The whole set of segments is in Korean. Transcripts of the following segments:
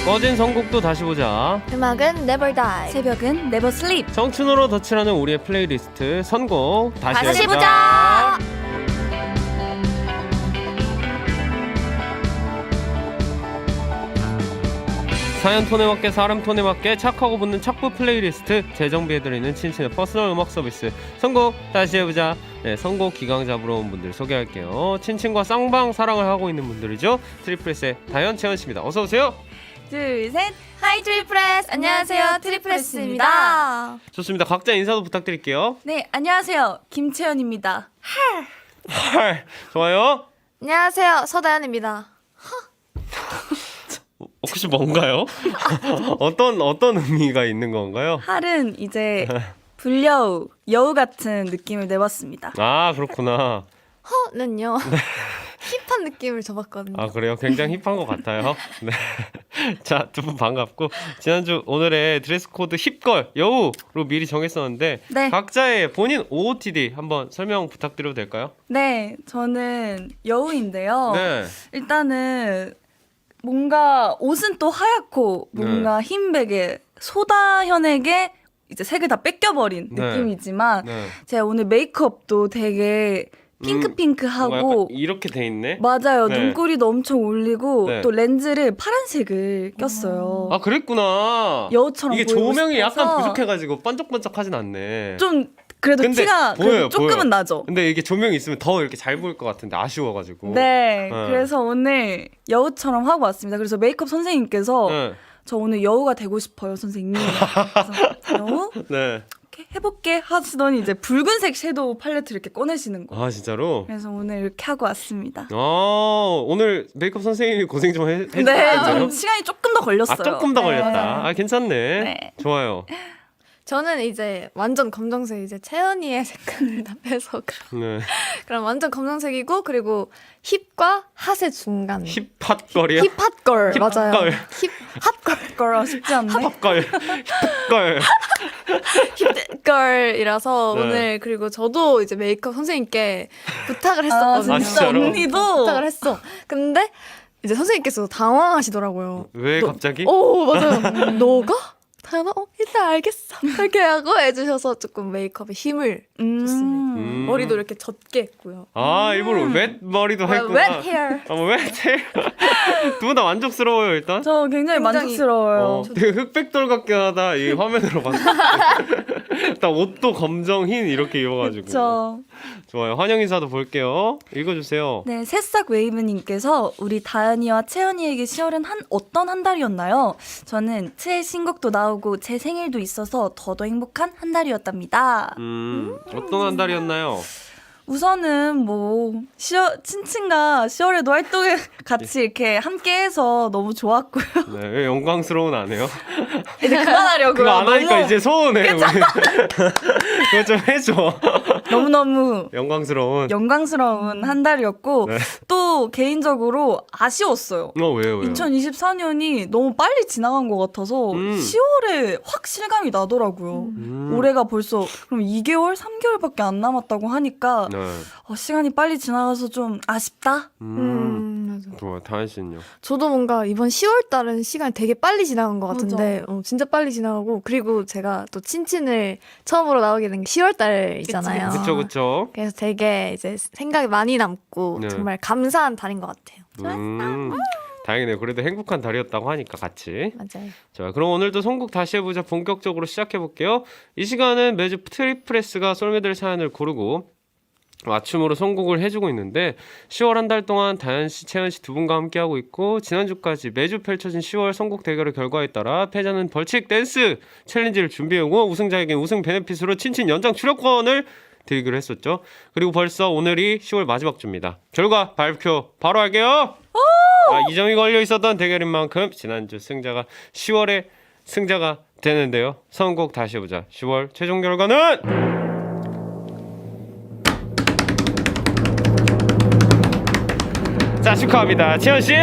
꺼진 선곡도 다시 보자. 음악은 never die. 새벽은 never sleep. 청춘으로 덧칠하는 우리의 플레이리스트 선곡 다시 다시 해보자. 보자. 사연 톤에 맞게 사람 톤에 맞게 착하고 붙는 착부 플레이리스트 재정비해드리는 친친의 퍼스널 음악 서비스 선곡 다시 해보자. 네, 선곡 기강 잡으러 온 분들 소개할게요. 친친과 쌍방 사랑을 하고 있는 분들이죠. 트리플스의 다현 채연씨입니다. 어서오세요. 둘, 셋. 하이 트리플스. 안녕하세요. 트리플스입니다. 좋습니다. 각자 인사도 부탁드릴게요. 네, 안녕하세요. 김채연입니다. 좋아요. 안녕하세요. 서다연입니다. 혹시 뭔가요? 어떤 의미가 있는 건가요? 할은 이제 불여우, 여우 같은 느낌을 내봤습니다. 아 그렇구나. 허는요. 힙한 느낌을 줘봤거든요. 아 그래요? 굉장히 힙한 것 같아요. 네. 자, 두 분 반갑고 지난주 오늘의 드레스 코드 힙걸 여우로 미리 정했었는데 네. 각자의 본인 OOTD 한번 설명 부탁드려도 될까요? 네, 저는 여우인데요. 네. 일단은 뭔가 옷은 또 하얗고 뭔가 흰백에 소다현에게 이제 색을 다 뺏겨버린 네. 느낌이지만 네. 제가 오늘 메이크업도 되게 뭔가 핑크핑크하고 약간 이렇게 돼 있네. 맞아요. 네. 눈꼬리도 엄청 올리고 네. 또 렌즈를 파란색을 꼈어요. 아 그랬구나. 여우처럼 이게 보이고 조명이 약간 싶어서 부족해가지고 반짝반짝하진 않네. 좀 그래도 근데 티가 보여요, 그래도 조금은 보여. 나죠. 근데 이게 조명이 있으면 더 이렇게 잘 보일 것 같은데 아쉬워가지고. 네, 네. 그래서 오늘 여우처럼 하고 왔습니다. 그래서 메이크업 선생님께서 네. 저 오늘 여우가 되고 싶어요, 선생님. 그래서 여우 네. 이렇게 해볼게 하시더니 이제 붉은색 섀도우 팔레트를 이렇게 꺼내시는 거예요. 아 진짜로? 그래서 오늘 이렇게 하고 왔습니다. 오늘 메이크업 선생님이 고생 좀 네, 해주셨어요? 좀 시간이 조금 더 걸렸어요. 아 조금 더 네. 걸렸다. 아 괜찮네. 네. 좋아요. 저는 이제 완전 검정색 이제 채연이의 색깔을 다 빼서 네. 그럼 완전 검정색이고 그리고 힙과 핫의 중간. 힙핫걸이요? 힙핫걸 맞아요. 힙걸. 힙핫걸. 걸 쉽지 않네. 힙걸. 힙걸. 힙걸이라서 네. 오늘 그리고 저도 이제 메이크업 선생님께 부탁을 했었거든요. 아, 진짜 진짜로? 언니도 부탁을 했어. 근데 이제 선생님께서 당황하시더라고요. 왜 갑자기? 오 맞아요. 너가? 다현아 일단 알겠어. 이렇게 하고 해주셔서 조금 메이크업에 힘을 줬습니다. 머리도 이렇게 젖게 했고요. 아 일부러 웻 머리도 했구나. wet hair. 웻 헤어. 두 분 다 만족스러워요 일단. 저 굉장히 만족스러워요. 되게 흑백돌 같긴 하다 이 화면으로 봤을 때. 일단 옷도 검정 흰 이렇게 입어가지고. 그렇죠. 좋아요. 환영 인사도 볼게요. 읽어주세요. 네, 새싹 웨이브님께서 우리 다현이와 채연이에게 10월은 어떤 한 달이었나요? 저는 제 신곡도 나오고 제 생일도 있어서 더더 행복한 한 달이었답니다. 어떤 한 달이었나요? 우선은 뭐 친친과 10월에도 활동에 같이 이렇게 함께해서 너무 좋았고요. 네, 왜 영광스러운 안 해요? 이제 그만하려고요. 그거 안 하니까 너무, 이제 서운해. 우리. 그거 좀 해줘. 너무너무 영광스러운. 영광스러운 한 달이었고 네. 또 개인적으로 아쉬웠어요. 왜요? 2024년이 너무 빨리 지나간 것 같아서 10월에 확 실감이 나더라고요. 올해가 벌써 그럼 2개월, 3개월밖에 안 남았다고 하니까 네. 시간이 빨리 지나가서 좀 아쉽다. 맞아. 좋아요. 다현 씨는요? 저도 뭔가 이번 10월 달은 시간이 되게 빨리 지나간 것 같은데 진짜 빨리 지나가고 그리고 제가 또 친친을 처음으로 나오게 된 게 10월 달이잖아요. 그쵸. 그래서 되게 이제 생각이 많이 남고 네. 정말 감사한 달인 것 같아요. 다행이네요. 그래도 행복한 달이었다고 하니까 같이. 맞아요. 자, 그럼 오늘도 선곡 다시 해보자 본격적으로 시작해볼게요. 이 시간은 매주 트리프레스가 솔메들 사연을 고르고 맞춤으로 선곡을 해주고 있는데 10월 한 달 동안 다현씨, 채연씨 두 분과 함께하고 있고 지난주까지 매주 펼쳐진 10월 선곡 대결의 결과에 따라 패자는 벌칙 댄스 챌린지를 준비하고 우승자에게 우승 베네핏으로 친친 연장 출연권을 드리기로 했었죠. 그리고 벌써 오늘이 10월 마지막 주입니다. 결과 발표 바로 할게요. 2점이 걸려 있었던 대결인 만큼 지난주 승자가 10월의 승자가 되는데요. 선곡 다시 해보자. 10월 최종 결과는 자 축하합니다. 채연씨요.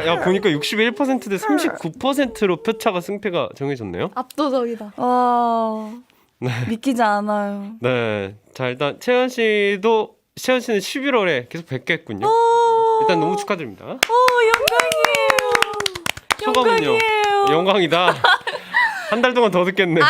야 보니까 61%대 39%로 표차가 승패가 정해졌네요. 압도적이다. 와 믿기지 않아요. 네, 자 일단 채연 씨도 채연 씨는 11월에 계속 뵙겠군요. 일단 너무 축하드립니다. 영광이에요. 소감은요? 영광이에요. 영광이다. 한 달 동안 더 듣겠네.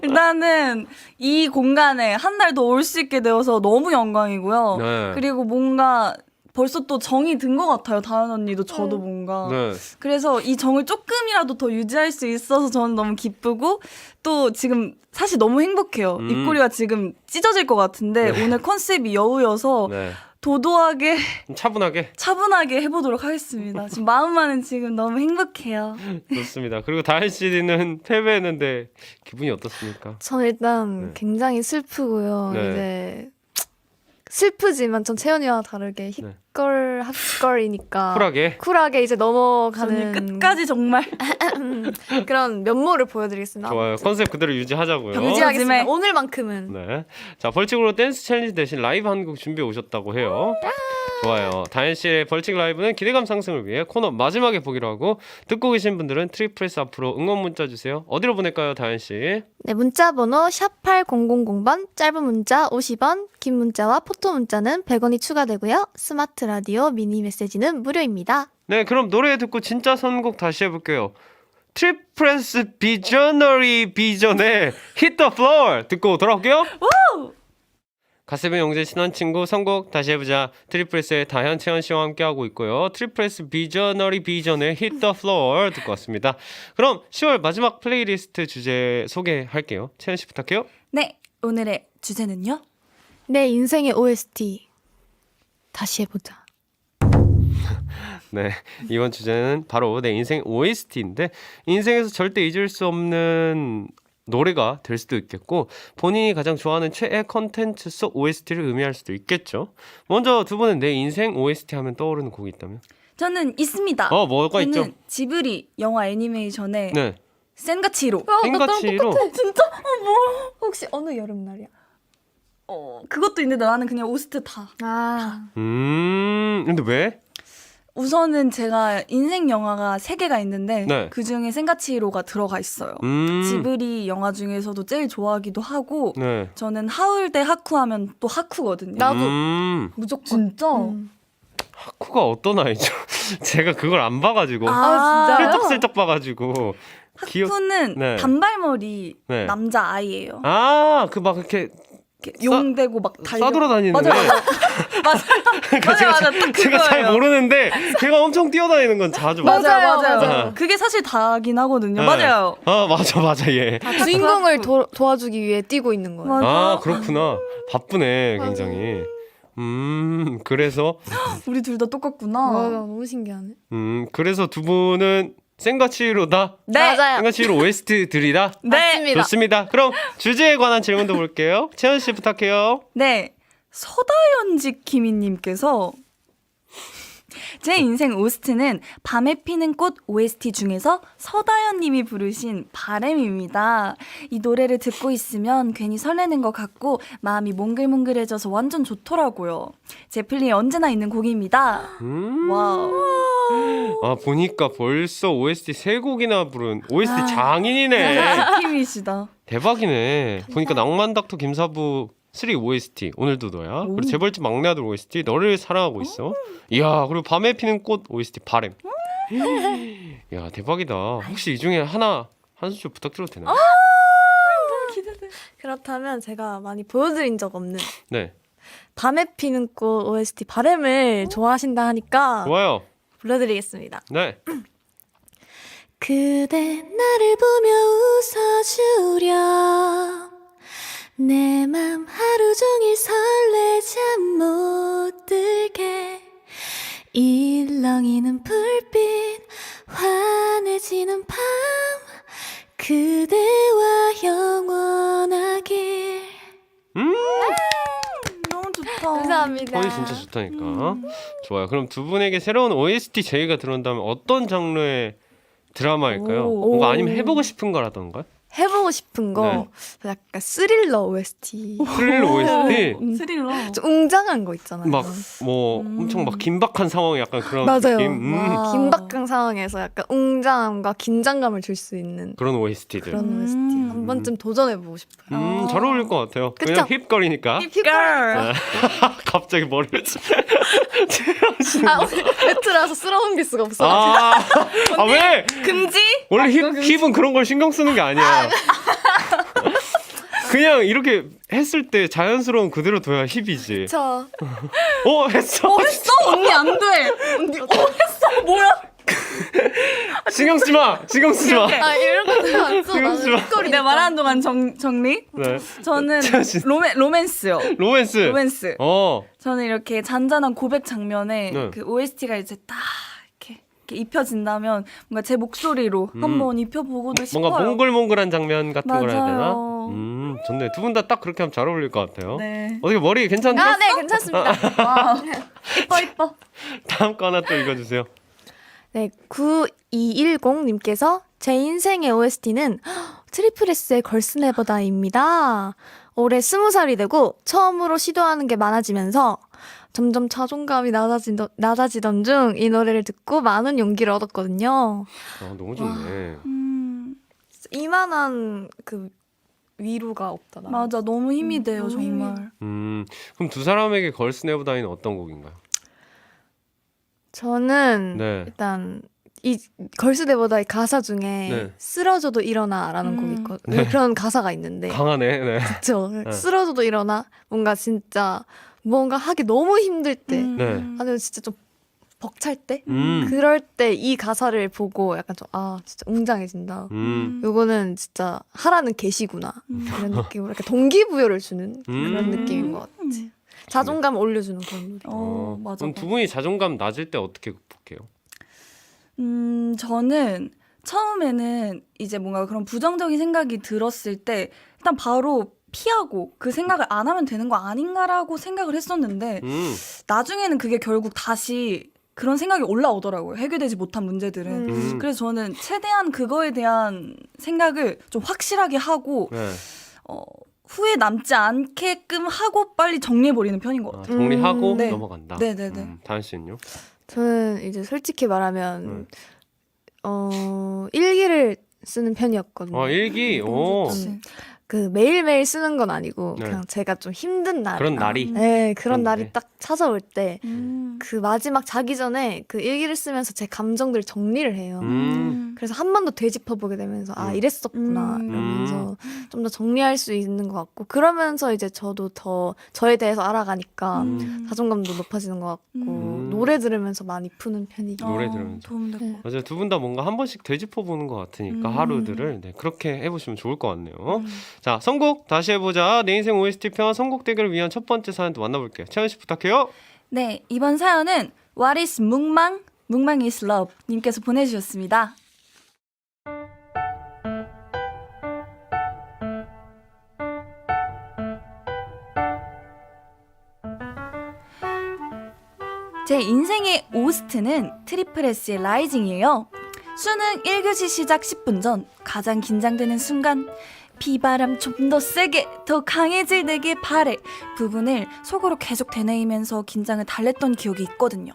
일단은 이 공간에 한 달 더 올 수 있게 되어서 너무 영광이고요. 네. 그리고 뭔가 벌써 또 정이 든 것 같아요. 다은 언니도 저도 뭔가. 네. 그래서 이 정을 조금이라도 더 유지할 수 있어서 저는 너무 기쁘고 또 지금 사실 너무 행복해요. 입꼬리가 지금 찢어질 것 같은데 네. 오늘 컨셉이 여우여서 네. 도도하게 차분하게 차분하게 해보도록 하겠습니다. 지금 마음만은 지금 너무 행복해요. 좋습니다. 그리고 다현 씨는 패배했는데 기분이 어떻습니까? 전 일단 네. 굉장히 슬프고요. 네. 이제 슬프지만 전 채연이와 다르게 힙걸 핫걸이니까 쿨하게 이제 저는 넘어가는 끝까지 정말 그런 면모를 보여드리겠습니다. 좋아요. 컨셉 그대로 유지하자고요. 유지하겠습니다. 요즘에. 오늘만큼은. 네. 자, 벌칙으로 댄스 챌린지 대신 라이브 한 곡 준비해 오셨다고 해요. 좋아요. 다현 씨의 벌칙 라이브는 기대감 상승을 위해 코너 마지막에 보기로 하고 듣고 계신 분들은 트리플스 앞으로 응원 문자 주세요. 어디로 보낼까요, 다현 씨? 네, 문자 번호 샵 8000번, 짧은 문자 50원, 긴 문자와 포토 문자는 100원이 추가되고요. 스마트 라디오 미니 메시지는 무료입니다. 네, 그럼 노래 듣고 진짜 선곡 다시 해볼게요. 트리플스 비저너리 비전의 Hit the Floor 듣고 돌아올게요. 가세븐 영재 친한 친구 선곡 다시 해보자. 트리플스의 다현 채연 씨와 함께하고 있고요. 트리플스 비저너리 비전의 Hit the Floor 듣고 왔습니다. 그럼 10월 마지막 플레이리스트 주제 소개할게요. 채연 씨 부탁해요. 네, 오늘의 주제는요? 내 인생의 OST 다시 해보자. 네, 이번 주제는 바로 내 인생 OST인데 인생에서 절대 잊을 수 없는 노래가 될 수도 있겠고 본인이 가장 좋아하는 최애 컨텐츠 속 OST를 의미할 수도 있겠죠. 먼저 두 분은 내 인생 OST 하면 떠오르는 곡이 있다면? 저는 있습니다. 뭐가 저는 있죠? 지브리 영화 애니메이션의 네, 센가치로. 생가치로. 진짜? 혹시 어느 여름날이야? 그것도 있는데 나는 그냥 오스트 다. 아, 근데 왜? 우선은 제가 인생 영화가 3개가 있는데 네. 그중에 센가치로가 들어가 있어요. 지브리 영화 중에서도 제일 좋아하기도 하고 네. 저는 하울 대 하쿠 하면 또 하쿠거든요. 나도. 무조건. 진짜? 하쿠가 어떤 아이죠? 제가 그걸 안 봐가지고 진짜요? 슬쩍슬쩍 봐가지고 기억. 하쿠는 네. 단발머리 네. 남자 아이예요. 그 막 이렇게 이렇게 용되고 막 달려. 싸돌아다니는 맞아요. 애. 맞아요. 딱 제가 잘 그거예요. 모르는데 걔가 엄청 뛰어다니는 건 자주 봐요. 맞아요. 네. 그게 사실 다긴 하거든요. 네. 맞아요. 맞아 얘. 주인공을 도와주기 위해 뛰고 있는 거예요. 맞아. 그렇구나. 바쁘네 굉장히. 그래서 우리 둘 다 똑같구나. 너무 신기하네. 그래서 두 분은 생가치로다. 네. 맞아요. 생가치로 OST 들이다. 네. 맞습니다. 좋습니다. 그럼 주제에 관한 질문도 볼게요. 채연 씨 부탁해요. 네. 서다연지 키미님께서 제 인생 OST는 밤에 피는 꽃 OST 중에서 서다연님이 부르신 바램입니다. 이 노래를 듣고 있으면 괜히 설레는 것 같고 마음이 몽글몽글해져서 완전 좋더라고요. 제 플리에 언제나 있는 곡입니다. 와우. 보니까 벌써 OST 3곡이나 부른 OST 장인이네. 팀이시다. 대박이네. 보니까 낭만 닥터 김사부 3 OST 오늘도 너야. 그리고 재벌집 막내 아들 OST 너를 사랑하고 있어. 이야, 그리고 밤에 피는 꽃 OST 바램. 야, 대박이다. 혹시 이 중에 한 소절 부탁드려도 되나요? 기대돼. 그렇다면 제가 많이 보여드린 적 없는 네, 밤에 피는 꽃 OST 바램을 좋아하신다 하니까 좋아요. 불러드리겠습니다. 네. 그대 나를 보며 웃어주렴 내 맘 하루 종일 설레 잠 못 들게 일렁이는 불빛 환해지는 밤 그대와 영원하길. 너무 좋다. 감사합니다. 톤이 진짜 좋다니까. 좋아요. 그럼 두 분에게 새로운 OST 제의가 들어온다면 어떤 장르의 드라마일까요? 오. 뭔가 아니면 해보고 싶은 거라던가? 해보고 싶은 거 네. 약간 스릴러 OST 스릴러 OST? 스릴러. 좀 웅장한 거 있잖아요. 막 뭐 엄청 막 긴박한 상황 약간 그런 맞아요. 느낌? 와. 긴박한 상황에서 약간 웅장함과 긴장감을 줄 수 있는 그런 OST들. 그런 OST 한번 한 번쯤 도전해보고 싶어요. 잘 어울릴 것 같아요. 그쵸? 그냥 힙걸이니까. 걸. 갑자기 머리를. 아, 오늘 배트라서 쓸어넘길 수가 없어. 왜? 금지? 원래 힙은 그런 걸 신경 쓰는 게 아니야. 그냥 이렇게 했을 때 자연스러운 그대로 둬야 힙이지. 저 했어. 했어? 언니 안 돼. 언니 했어? 뭐야? 신경 쓰지 마. 신경 쓰지 마. 이런 것도 안 써. 신경 쓰지 마. 내가 말하는 동안 정리? 네. 저는 로맨스요. 로맨스. 로맨스. 저는 이렇게 잔잔한 고백 장면에 네. 그 OST가 이제 딱 이렇게 입혀진다면 뭔가 제 목소리로 한번 입혀보고도 싶어요. 뭔가 몽글몽글한 장면 같은 걸 해야 되나? 맞아요. 좋네. 두 분 다 딱 그렇게 하면 잘 어울릴 것 같아요. 네. 어떻게 머리 괜찮나? 네, 괜찮습니다. 와. 이뻐. 다음 거 하나 또 읽어주세요. 네, 9210님께서 제 인생의 OST는 트리플 S의 걸스 네버다입니다. 올해 20살이 되고 처음으로 시도하는 게 많아지면서 점점 자존감이 낮아지던 중 이 노래를 듣고 많은 용기를 얻었거든요. 너무 좋네. 이만한 그 위로가 없다. 나는. 맞아, 너무 힘이 돼요, 너무 정말. 그럼 두 사람에게 걸스 네버 다이는 어떤 곡인가요? 저는 네. 일단 이 걸스 네버다이 가사 중에 네. 쓰러져도 일어나라는 곡이 있거든요. 네. 그런 가사가 있는데 강하네. 네. 그쵸. 네. 쓰러져도 일어나 뭔가 진짜 뭔가 하기 너무 힘들 때 네. 아니면 진짜 좀 벅찰 때 음. 그럴 때 이 가사를 보고 약간 좀 진짜 웅장해진다. 요거는 진짜 하라는 계시구나 이런 느낌으로 이렇게 동기부여를 주는 그런 느낌인 것 같아. 자존감 올려주는 그런 노래. 맞아. 그럼 두 분이 자존감 낮을 때 어떻게 극복해요? 저는 처음에는 이제 뭔가 그런 부정적인 생각이 들었을 때 일단 바로 피하고 그 생각을 안 하면 되는 거 아닌가라고 생각을 했었는데 나중에는 그게 결국 다시 그런 생각이 올라오더라고요. 해결되지 못한 문제들은. 그래서 저는 최대한 그거에 대한 생각을 좀 확실하게 하고 네. 후회 남지 않게끔 하고 빨리 정리해버리는 편인 것 같아요. 정리하고 네. 넘어간다. 네네네. 다은 씨는요? 저는 이제 솔직히 말하면 일기를 쓰는 편이었거든요. 일기. 그치. 그 매일매일 쓰는 건 아니고 네. 그냥 제가 좀 힘든 날 그런 날이. 그런 그런 날이 날에. 딱 찾아올 때 그 마지막 자기 전에 그 일기를 쓰면서 제 감정들을 정리를 해요. 그래서 한 번 더 되짚어보게 되면서 이랬었구나 이러면서 좀 더 정리할 수 있는 것 같고 그러면서 이제 저도 더 저에 대해서 알아가니까 자존감도 높아지는 것 같고 노래 들으면서 많이 푸는 편이에요. 노래 들으면서. 도움될 것 같아요. 맞아요. 두 분 다 뭔가 한 번씩 되짚어보는 것 같으니까 하루들을 그렇게 해보시면 좋을 것 같네요. 자, 선곡 다시 해보자. 내 인생 OST 편 선곡 대결을 위한 첫 번째 사연도 만나볼게요. 채연 씨 부탁해요. 네, 이번 사연은 What is 묵망? 묵망 is love 님께서 보내주셨습니다. 제 인생의 오스트는 트리플 S의 라이징이에요. 수능 1교시 시작 10분 전 가장 긴장되는 순간 비바람 좀 더 세게 더 강해질 내게 바래 부분을 속으로 계속 되뇌이면서 긴장을 달랬던 기억이 있거든요.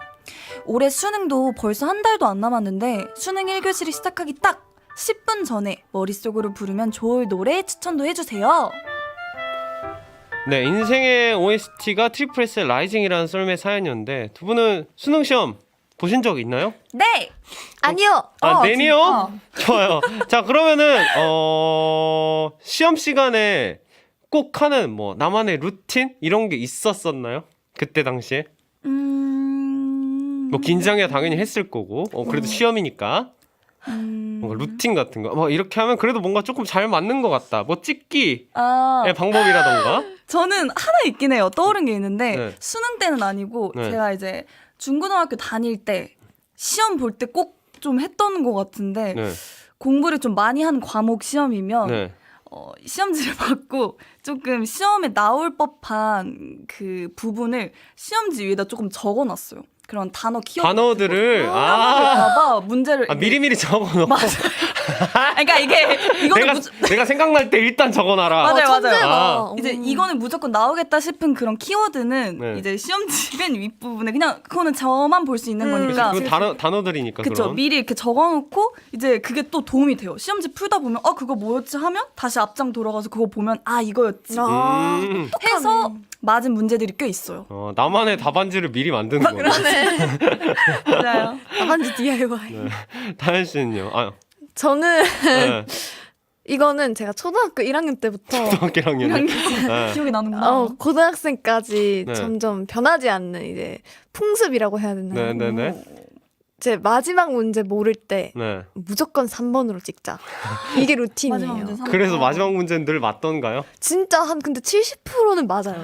올해 수능도 벌써 한 달도 안 남았는데 수능 1교시를 시작하기 딱 10분 전에 머릿속으로 부르면 좋을 노래 추천도 해주세요. 네, 인생의 OST가 트리플 S의 라이징이라는 썰매 사연이었는데 두 분은 수능 시험 보신 적 있나요? 네! 아니요. 내니요? 좋아요. 자, 그러면은 시험 시간에 꼭 하는 뭐 나만의 루틴 이런 게 있었었나요? 그때 당시에? 뭐 긴장해야 당연히 했을 거고. 그래도 시험이니까. 뭔가 루틴 같은 거. 뭐 이렇게 하면 그래도 뭔가 조금 잘 맞는 것 같다. 뭐 찍기의 방법이라던가. 저는 하나 있긴 해요. 떠오른 게 있는데 네. 수능 때는 아니고 네. 제가 이제 중고등학교 다닐 때 시험 볼 때 꼭 좀 했던 것 같은데 네. 공부를 좀 많이 한 과목 시험이면 네. 시험지를 받고 조금 시험에 나올 법한 그 부분을 시험지 위에다 조금 적어놨어요. 그런 단어 키워드 단어들을 봐봐 문제를 미리미리 적어놓고 그러니까 이거는 내가 생각날 때 일단 적어놔라. 맞아요. 천재다. 이제 이거는 무조건 나오겠다 싶은 그런 키워드는 네. 이제 시험지 맨 윗부분에 그냥 그거는 저만 볼 수 있는 거니까 그 단어들이니까. 그쵸. 그럼. 미리 이렇게 적어놓고 이제 그게 또 도움이 돼요. 시험지 풀다 보면 그거 뭐였지 하면 다시 앞장 돌아가서 그거 보면 이거였지 해서 맞은 문제들이 꽤 있어요. 나만의 답안지를 미리 만드는 거네. 맞아요. 답안지 DIY. 네. 다현 씨는요? 저는 네. 이거는 제가 초등학교 1학년 때부터 초등학교 1학년. 네. 기억이 나는구나. 고등학생까지 네. 점점 변하지 않는 이제 풍습이라고 해야 되나요? 네네네. 제 마지막 문제 모를 때 네. 무조건 3번으로 찍자. 이게 마지막 루틴이에요. 문제 3번. 그래서 마지막 문제는 늘 맞던가요? 진짜 근데 70%는 맞아요.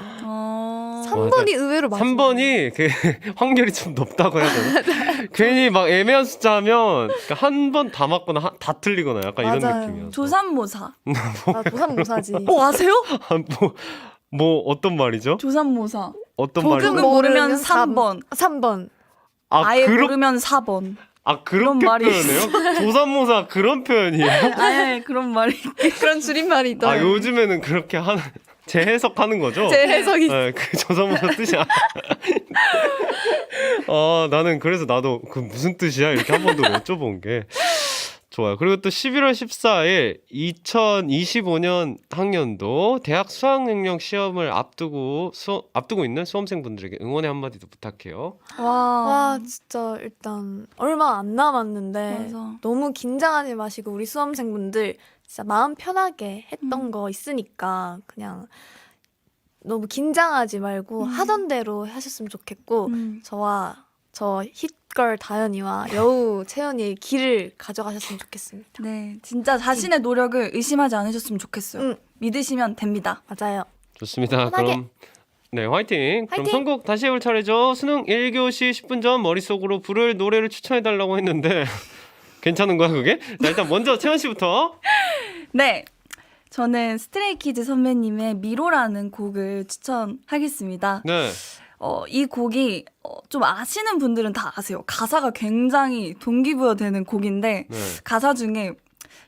3번이 의외로 맞아요. 3번이 그 확률이 좀 높다고 해야 되나? 괜히 막 애매한 숫자면 한 번 다 맞거나 다 틀리거나 약간 이런 맞아요. 느낌이어서. 조삼모사. 조삼모사지. 아세요? 뭐 어떤 말이죠? 조삼모사. 어떤 말이죠? 조금 모르면 3번. 3번. 아예 모르면 4번. 그렇게 말이 표현해요? 조삼모사 그런 표현이에요? 아예 그런 말이. 그런 줄임말이 있더라고요. 요즘에는 그렇게 재해석하는 거죠? 제 해석이 네, 그 조삼모사 뜻이 나는 그래서 나도 그 무슨 뜻이야? 이렇게 한 번도 여쭤본 게 좋아요. 그리고 또 11월 14일 2025년 학년도 대학 수학능력 시험을 앞두고 있는 수험생분들에게 응원의 한마디도 부탁해요. 와 진짜 일단 얼마 안 남았는데 맞아. 너무 긴장하지 마시고 우리 수험생분들 진짜 마음 편하게 했던 거 있으니까 그냥 너무 긴장하지 말고 하던 대로 하셨으면 좋겠고 저 힛걸 다현이와 여우 채연이의 길을 가져가셨으면 좋겠습니다. 네, 진짜 자신의 노력을 의심하지 않으셨으면 좋겠어요. 믿으시면 됩니다. 맞아요. 좋습니다. 편하게. 그럼 네, 화이팅. 그럼 화이팅! 선곡 다시 해볼 차례죠. 수능 1교시 10분 전 머릿속으로 부를 노래를 추천해달라고 했는데 괜찮은 거야 그게? 자, 일단 먼저 채연 씨부터. 네, 저는 스트레이키즈 선배님의 미로라는 곡을 추천하겠습니다. 네. 이 곡이 좀 아시는 분들은 다 아세요. 가사가 굉장히 동기부여되는 곡인데 네. 가사 중에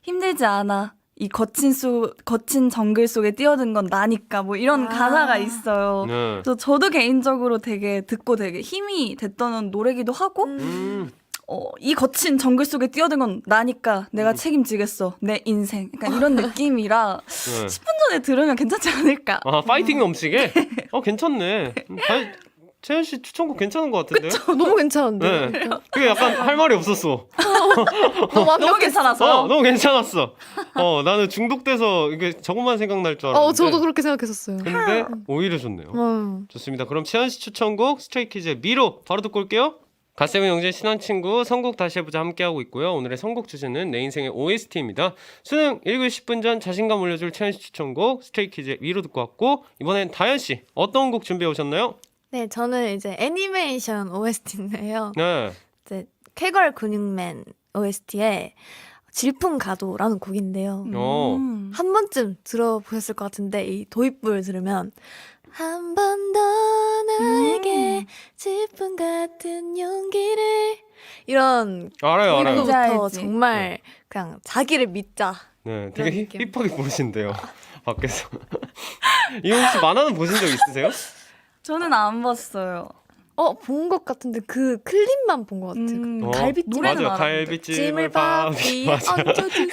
힘들지 않아. 이 거친 정글 속에 뛰어든 건 나니까 뭐 이런 가사가 있어요. 네. 그래서 저도 개인적으로 되게 듣고 되게 힘이 됐던 노래기도 하고 이 거친 정글 속에 뛰어든 건 나니까 내가 책임지겠어. 내 인생. 약간 이런 느낌이라 네. 10분 전에 들으면 괜찮지 않을까. 파이팅 넘치게? 괜찮네. 채연 씨 추천곡 괜찮은 것 같은데? 너무 괜찮은데. 네. 그게 약간 할 말이 없었어. 너무 괜찮아서. 너무 괜찮았어. 나는 중독돼서 이게 저것만 생각날 줄 알았는데. 저도 그렇게 생각했었어요. 근데 오히려 좋네요. 좋습니다. 그럼 채연 씨 추천곡 스트레이키즈의 미로 바로 듣고 올게요. 갓세븐 영재 친한 친구 선곡 다시 해보자 함께하고 있고요. 오늘의 선곡 주제는 내 인생의 OST입니다. 수능 1교시 10분 전 자신감 올려줄 채연 씨 추천곡 스트레이키즈의 미로 듣고 왔고 이번엔 다현 씨 어떤 곡 준비해 오셨나요? 네, 저는 이제 애니메이션 OST인데요. 네. 이제 쾌걸 근육맨 OST의 질풍가도라는 곡인데요. 한 번쯤 들어보셨을 것 같은데 이 도입부를 들으면 한 번 더 나에게 질풍 같은 용기를 이런 알아요. 알지, 도입부부터 알지. 정말 그냥 자기를 믿자. 네, 되게 그런 느낌. 힙하게 부르신대요. 밖에서. 이 혹시 만화는 보신 적 있으세요? 저는 안 봤어요. 본 것 같은데 그 클립만 본 것 같아요. 갈비찜. 노래는 맞아요. 알았는데. 갈비찜을 밥 찜을 맞아. 얹어주세요.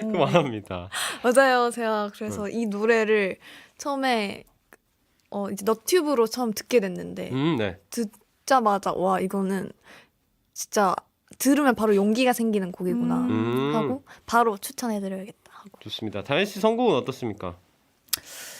그 만화입니다. 맞아요. 제가 그래서 이 노래를 처음에 이제 너튜브로 처음 듣게 됐는데 네. 듣자마자 와 이거는 진짜 들으면 바로 용기가 생기는 곡이구나 하고 바로 추천해드려야겠다 하고. 좋습니다. 다현 씨 선곡은 어떻습니까?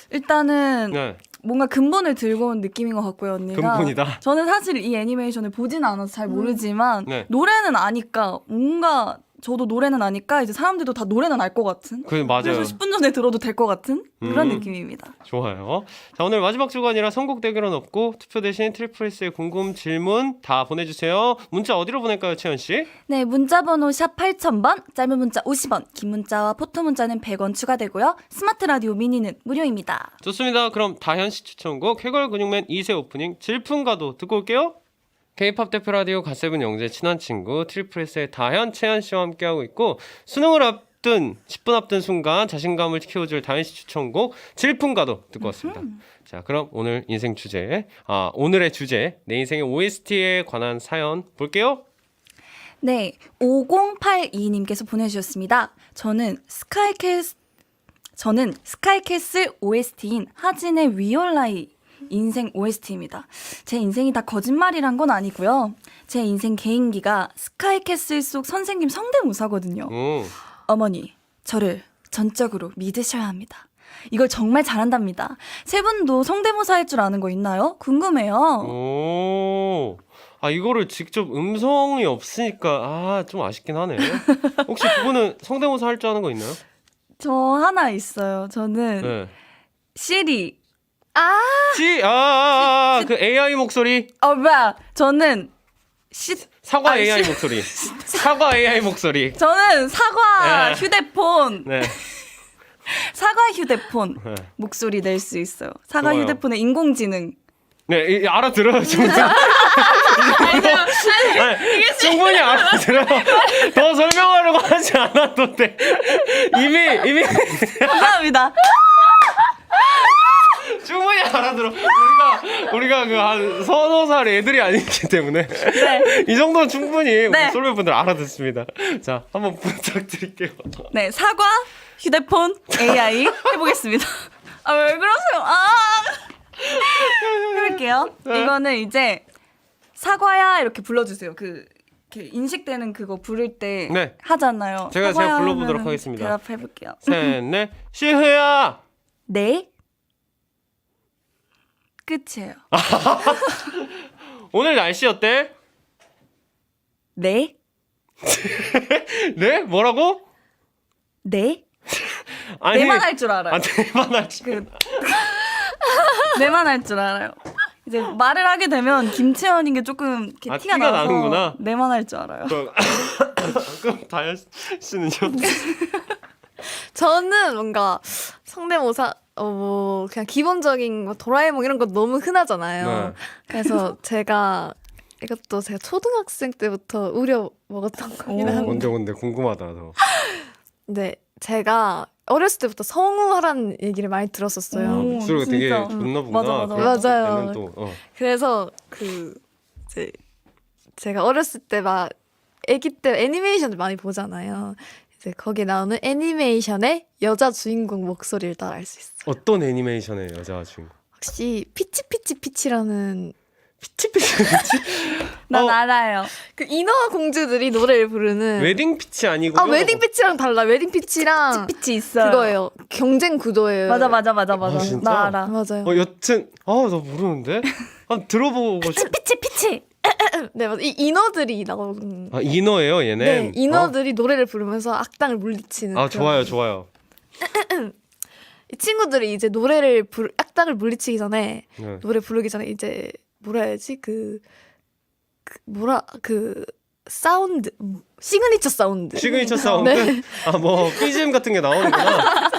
일단은 네. 뭔가 근본을 들고 온 느낌인 것 같고요, 언니가. 근본이다. 저는 사실 이 애니메이션을 보진 않아서 잘 모르지만 네. 노래는 아니까 뭔가 저도 노래는 아니까 이제 사람들도 다 노래는 알 것 같은. 맞아요. 그래서 10분 전에 들어도 될 것 같은 그런 느낌입니다. 좋아요. 자, 오늘 마지막 주간이라 선곡 대결은 없고 투표 대신 트리플 S의 궁금 질문 다 보내주세요. 문자 어디로 보낼까요, 채연 씨? 네, 문자번호 샵 8000번, 짧은 문자 50원, 긴 문자와 포토 문자는 100원 추가되고요. 스마트 라디오 미니는 무료입니다. 좋습니다. 그럼 다현 씨 추천곡 쾌걸 근육맨 2세 오프닝 질풍가도 듣고 올게요. K-팝 대표 라디오 갓세븐 영재 친한 친구 트리플스의 다현, 채연 씨와 함께하고 있고 수능을 앞둔 10분 앞둔 순간 자신감을 키워줄 다현 씨 추천곡 질풍가도 듣고 왔습니다. 자, 그럼 오늘 인생 주제, 오늘의 주제 내 인생의 OST에 관한 사연 볼게요. 네, 5082님께서 보내주셨습니다. 저는 스카이캐슬 OST인 하진의 위올라이 인생 OST입니다. 제 인생이 다 거짓말이란 건 아니고요. 제 인생 개인기가 스카이캐슬 속 선생님 성대모사거든요. 어머니, 저를 전적으로 믿으셔야 합니다. 이걸 정말 잘한답니다. 세 분도 성대모사 할 줄 아는 거 있나요? 궁금해요. 오, 이거를 직접 음성이 없으니까 좀 아쉽긴 하네. 혹시 그분은 성대모사 할 줄 아는 거 있나요? 저 하나 있어요. 저는 네. 시리. 그 AI 목소리. 뭐야? 저는 사과 AI 목소리. 사과 AI 목소리. 저는 사과 네. 휴대폰. 네. 사과 휴대폰 네. 목소리 낼 수 있어요. 사과 좋아요. 휴대폰의 인공지능. 네, 알아들어요, 충분히. 충분히 알아들어요. 더 설명하려고 하지 않아도 돼. 이미 감사합니다. 충분히 알아들어. 우리가 그 한 서너 살 애들이 아니기 때문에 네. 이 정도는 충분히 우리 네. 솔메분들 알아듣습니다. 자, 한번 부탁드릴게요. 네, 사과 휴대폰 AI 해보겠습니다. 왜 그러세요? 해볼게요. 이거는 이제 사과야 이렇게 불러주세요. 이렇게 인식되는 그거 부를 때 네. 하잖아요. 제가 사과야 불러보도록 하면은 하겠습니다. 대답해볼게요. 셋, 넷. 시흐야. 네. 끝이에요. 오늘 날씨 어때? 네. 네? 뭐라고? 네. 아니, 네만 할 줄 알아요. 네만 할 줄. 네만 할 줄 알아요. 이제 말을 하게 되면 김채연인 게 조금 이렇게 티가 나서 나는구나. 네만 할 줄 알아요. 그럼 다현 씨는요? 저는 뭔가 성대모사 그냥 기본적인 거 도라에몽 이런 거 너무 흔하잖아요. 네. 그래서 이것도 제가 초등학생 때부터 우려 먹었던 거긴 한데. 뭔데 궁금하다. 너. 네, 제가 어렸을 때부터 성우하라는 얘기를 많이 들었었어요. 목소리가 되게 진짜. 좋나 보구나. 맞아. 맞아요. 되면 또, 그래서 이제 제가 어렸을 때 막 아기 때 애니메이션을 많이 보잖아요. 이제 거기에 나오는 애니메이션의 여자 주인공 목소리를 따라할 수 있어요. 어떤 애니메이션의 여자 주인공? 혹시 피치피치피치라는 피치피치. 난 알아요. 그 인어 공주들이 노래를 부르는 웨딩 피치 아니고? 웨딩 피치랑 달라. 웨딩 피치랑 피치 있어요. 그거예요. 경쟁 구도예요. 맞아. 진짜? 나 알아. 맞아요. 여튼 나 모르는데. 한번 들어보고 싶. 피치. 네, 맞아. 이 인어들이 나오는. 인어예요, 얘네. 네, 인어들이 노래를 부르면서 악당을 물리치는. 그런- 좋아요. 이 친구들이 이제 악당을 물리치기 전에 네. 노래 부르기 전에 이제 뭐라 해야지 사운드 시그니처 사운드. 시그니처 사운드? 네. BGM 같은 게 나오는구나.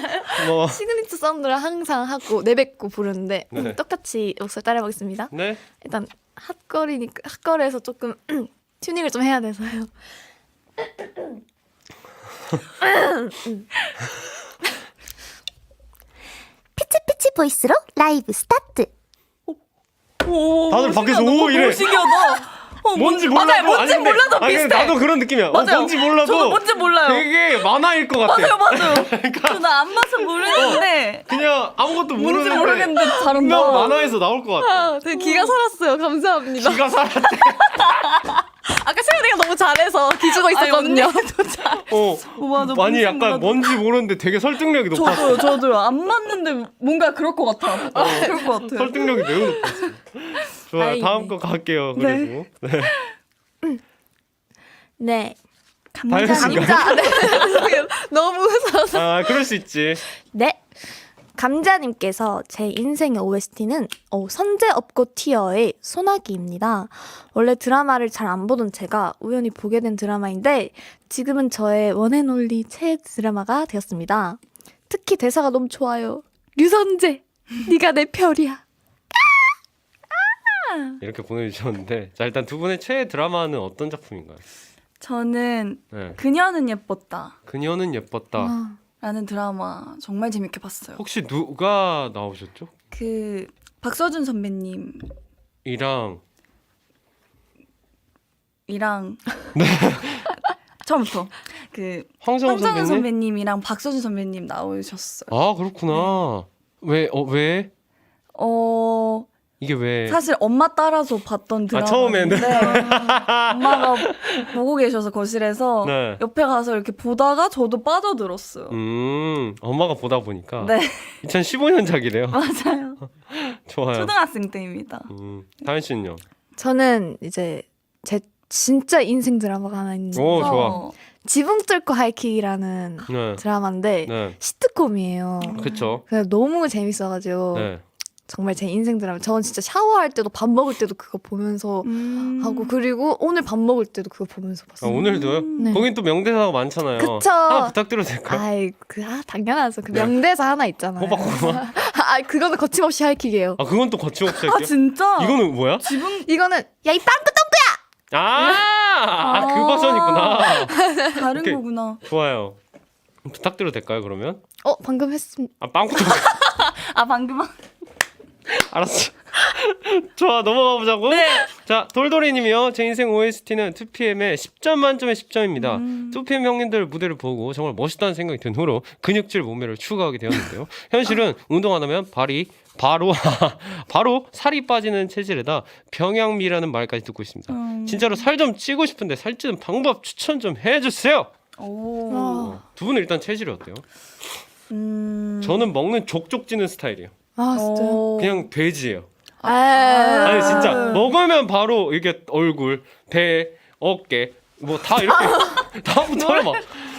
시그니처 사운드를 항상 하고 내뱉고 부르는데 네. 똑같이 목소리 따라해보겠습니다. 네. 일단 핫거리에서 조금 튜닝을 좀 해야 돼서요. 피치피치 보이스로 라이브 스타트. 다들 밖에서 오 이래. 신기하다. 뭔지 몰라도 맞아요. 뭔지 근데- 몰라도 근데 비슷해. 나도 그런 느낌이야. 맞아요. 뭔지 몰라도 저도 뭔지 몰라요. 되게 만화일 것 같아. 맞아요. 저는 안 봐서 모르는데 그냥 아무것도 뭔지 모르는데 모르겠는데 잘한다. 분명 만화에서 나올 것 같아. 되게 기가 살았어요. 감사합니다. 기가 살았대. 아까 세연이가 너무 잘해서 기죽어 있었거든요. 맞아. 많이 뭔지 약간 몰라도. 뭔지 모르는데 되게 설득력이 높았어. 저도요. 안 맞는데 뭔가 그럴 것 같아. 그럴 것 같아요. 설득력이 매우 높았어. 좋아요. 다행이네. 다음 거 갈게요. 그리고 네. 네. 다현 씨가 감자. 네. 너무 살아서. 그럴 수 있지. 네. 감자님께서 제 인생의 OST는 선제 업고 티어의 소나기입니다. 원래 드라마를 잘 안 보던 제가 우연히 보게 된 드라마인데 지금은 저의 원앤올리 최애 드라마가 되었습니다. 특히 대사가 너무 좋아요. 류선재, 네가 내 별이야. 이렇게 보내주셨는데 자 일단 두 분의 최애 드라마는 어떤 작품인가요? 저는 네. 그녀는 예뻤다 그녀는 예뻤다. 라는 드라마 정말 재밌게 봤어요. 혹시 누가 나오셨죠? 그 박서준 선배님 이랑 이랑 처음부터 그 황정우 황정은 선배님? 선배님이랑 박서준 선배님 나오셨어요. 아 그렇구나. 왜? 왜? 이게 왜? 사실 엄마 따라서 봤던 처음에는? 드라마인데 엄마가 보고 계셔서 거실에서 네. 옆에 가서 이렇게 보다가 저도 빠져들었어요. 엄마가 보다 보니까 네 2015년작이래요. 맞아요. 좋아요. 초등학생 때입니다. 다현 씨는요? 저는 이제 제 진짜 인생 드라마가 하나 있는데 오 좋아. 지붕 뚫고 하이킥이라는 네. 드라마인데 네. 시트콤이에요. 그쵸. 그래서 너무 재밌어가지고 네. 정말 제 인생 드라마. 저는 진짜 샤워할 때도 밥 먹을 때도 그거 보면서 하고 그리고 오늘 밥 먹을 때도 그거 보면서 아, 봤어요. 오늘도요? 네. 거긴 또 명대사가 많잖아요. 그쵸. 하나 부탁드려도 될까요? 아이 당연하죠. 그 명대사 하나 있잖아요. 호박호박. 아 그거는 거침없이 하이킥이에요. 아 그건 또 거침없이 아 할게요. 진짜? 이거는 뭐야? 이거는 야 이 빵꾸 그 버전이구나. 다른 오케이. 거구나. 좋아요. 부탁드려도 될까요, 그러면? 방금 했습니다. 빵꾸떡. 아 방금 알았어. 좋아, 넘어가 보자고. 네. 자, 돌돌이님이요. 제 인생 OST는 2PM의 10점 만점에 10점입니다. 2PM 형님들 무대를 보고 정말 멋있다는 생각이 든 후로 근육질 몸매를 추구하게 되었는데요. 현실은 운동 안 하면 바로 살이 빠지는 체질에다 병양미라는 말까지 듣고 있습니다. 진짜로 살 좀 찌고 싶은데 살찌는 방법 추천 좀 해주세요. 오. 두 분은 일단 체질이 어때요? 음. 저는 먹는 족족 찌는 스타일이에요. 아 진짜요? 그냥 돼지예요. 아니 아니 진짜 먹으면 바로 이게 얼굴, 배, 어깨 뭐 다 이렇게 다 붙어요 막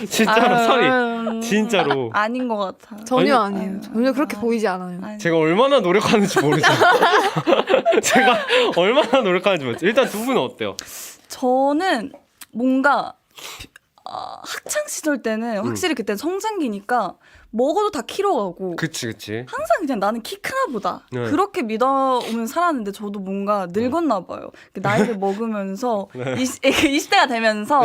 진짜로 살이 진짜로 아닌 것 같아. 전혀 아니, 아니에요. 전혀 그렇게 보이지 않아요. 아니. 제가 얼마나 노력하는지 모르죠. 제가 얼마나 노력하는지 모르죠. 일단 두 분은 어때요? 저는 뭔가 학창 시절 때는 확실히 그때 성장기니까 먹어도 다 키로 가고 그치. 항상 그냥 나는 키 크나 보다 네. 그렇게 믿어오면 살았는데 저도 뭔가 늙었나 봐요. 그 나이를 먹으면서 20대가 되면서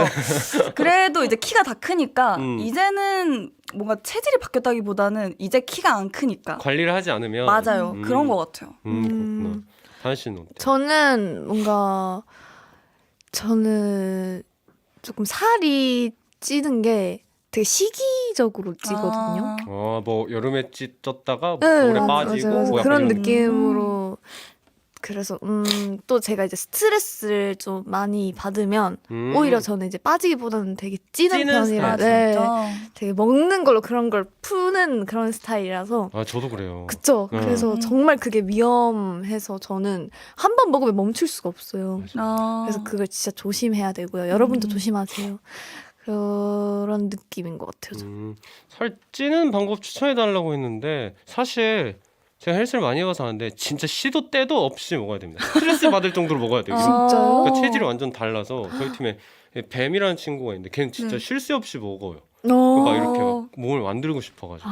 그래도 이제 키가 다 크니까 이제는 뭔가 체질이 바뀌었다기보다는 이제 키가 안 크니까 관리를 하지 않으면 맞아요. 그런 것 같아요. 그렇구나. 다현 씨는 어때요? 저는 조금 살이 찌는 게 되게 시기적으로 찌거든요. 뭐 여름에 쪘다가 뭐 네, 겨울에 맞아요. 빠지고 맞아요. 뭐 약간 그런 이런 느낌으로 그래서 또 제가 이제 스트레스를 좀 많이 받으면 오히려 저는 이제 빠지기보다는 되게 찌는 찌는 편이라 스타일. 진짜. 되게 먹는 걸로 그런 걸 푸는 그런 스타일이라서 아 저도 그래요. 그쵸. 그래서 정말 그게 위험해서 저는 한 번 먹으면 멈출 수가 없어요. 그래서 그걸 진짜 조심해야 되고요. 여러분도 조심하세요. 그런 느낌인 것 같아요. 저는. 살 찌는 방법 추천해 달라고 했는데 사실 제가 헬스를 많이 가서 하는데 진짜 시도 때도 없이 먹어야 됩니다. 스트레스 받을 정도로 먹어야 돼요. 진짜요? 그러니까 체질이 완전 달라서 저희 팀에 뱀이라는 친구가 있는데 걔는 진짜 쉴 새 없이 먹어요. 그러니까 이렇게 막 몸을 만들고 싶어가지고.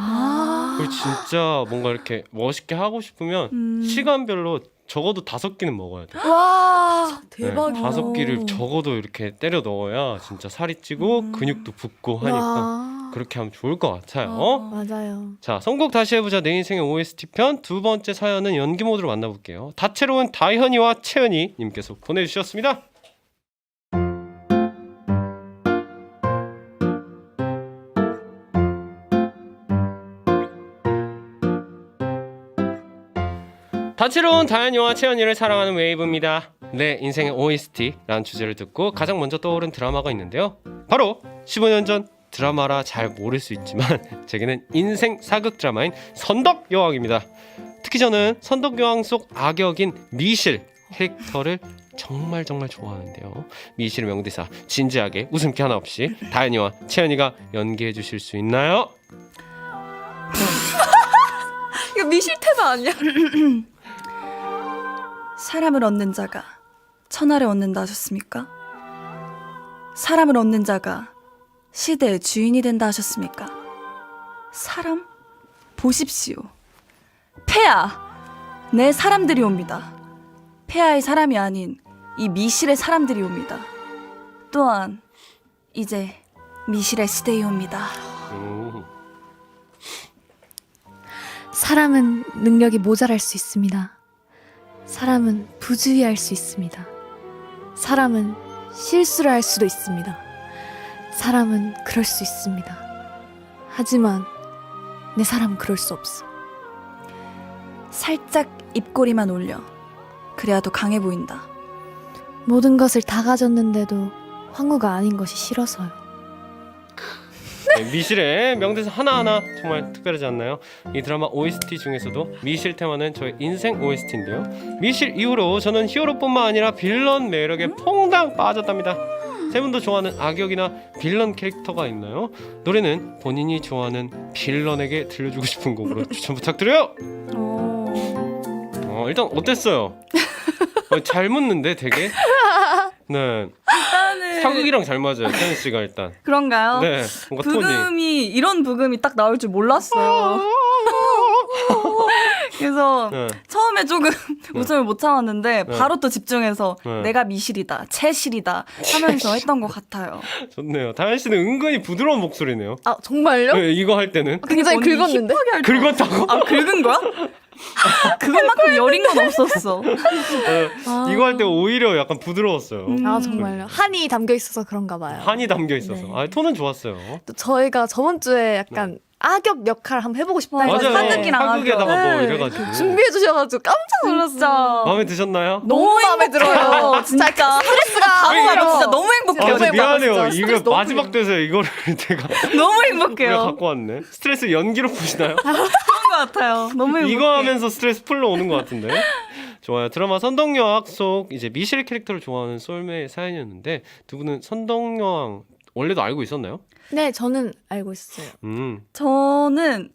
그리고 진짜 뭔가 이렇게 멋있게 하고 싶으면 시간별로 적어도 5끼는 먹어야 돼요. 와 네, 대박이다. 5끼를 적어도 이렇게 때려 넣어야 진짜 살이 찌고 근육도 붙고 하니까 와, 그렇게 하면 좋을 것 같아요. 맞아요. 자, 선곡 다시 해보자 내 인생의 OST 편 두 번째 사연은 연기 모드로 만나볼게요. 다채로운 다현이와 채연이 님께서 보내주셨습니다. 다채로운 다현이와 채연이를 사랑하는 웨이브입니다. 내 인생의 OST라는 주제를 듣고 가장 먼저 떠오른 드라마가 있는데요. 바로 15년 전 드라마라 잘 모를 수 있지만 제게는 인생 사극 드라마인 선덕여왕입니다. 특히 저는 선덕여왕 속 악역인 미실 캐릭터를 정말 좋아하는데요. 미실의 명대사 진지하게 웃음기 하나 없이 다현이와 채연이가 연기해 주실 수 있나요? 이거 미실테마 아니야? 사람을 얻는 자가 천하를 얻는다 하셨습니까? 사람을 얻는 자가 시대의 주인이 된다 하셨습니까? 사람 보십시오. 폐하 내 사람들이 옵니다. 폐하의 사람이 아닌 이 미실의 사람들이 옵니다. 또한 이제 미실의 시대이 옵니다. 오. 사람은 능력이 모자랄 수 있습니다. 사람은 부주의할 수 있습니다. 사람은 실수를 할 수도 있습니다. 사람은 그럴 수 있습니다. 하지만 내 사람은 그럴 수 없어. 살짝 입꼬리만 올려. 그래야도 강해 보인다. 모든 것을 다 가졌는데도 황후가 아닌 것이 싫어서요. 네, 미실의 명대사 하나하나 정말 특별하지 않나요? 이 드라마 OST 중에서도 미실 테마는 저의 인생 OST인데요. 미실 이후로 저는 히어로뿐만 아니라 빌런 매력에 퐁당 빠졌답니다. 세 분도 좋아하는 악역이나 빌런 캐릭터가 있나요? 노래는 본인이 좋아하는 빌런에게 들려주고 싶은 곡으로 추천 부탁드려요. 일단 어땠어요? 잘 묻는데 되게. 네. 일단은 사극이랑 잘 맞아요. 태연 씨가 일단. 그런가요? 네. 뭔가 톤이. 부금이 이런 부금이 딱 나올 줄 몰랐어요. 그래서 네. 처음에 조금 네. 웃음을 못 참았는데 네. 바로 또 집중해서 네. 내가 미실이다, 채실이다 하면서 했던 것 같아요. 좋네요. 다현 씨는 은근히 부드러운 목소리네요. 아 정말요? 네, 이거 할 때는 굉장히 언니 긁었는데? 힙하게 할 때- 긁었다고? 아 긁은 거야? 그것만큼 여린 건 없었어. 네, 이거 할 때 오히려 약간 부드러웠어요. 아 정말요? 한이 담겨 있어서 그런가 봐요. 한이 담겨 있어서. 네. 톤은 좋았어요. 또 저희가 저번 주에 약간 악역 역할 한번 해보고 싶다 맞아요. 해서 사극이랑 사극에다가 뭐 네, 이래가지고. 준비해 주셔가지고 깜짝 놀랐어요. 진짜 마음에 드셨나요? 너무 마음에 들어요. 진짜 스트레스가 바로 진짜 너무 아, 행복해요. 저 너무 미안해요. 진짜 이거 스트레스 너무 마지막 돼서 이거를 제가 너무 우리가 행복해요. 갖고 왔네. 스트레스 연기로 푸시나요? 그런 것 같아요. 너무 행복해. 이거 하면서 스트레스 풀러 오는 것 같은데. 좋아요. 드라마 선덕여왕 속 이제 미실 캐릭터를 좋아하는 솔메의 사연이었는데 두 분은 선덕여왕 원래도 알고 있었나요? 네, 저는 알고 있어요. 저는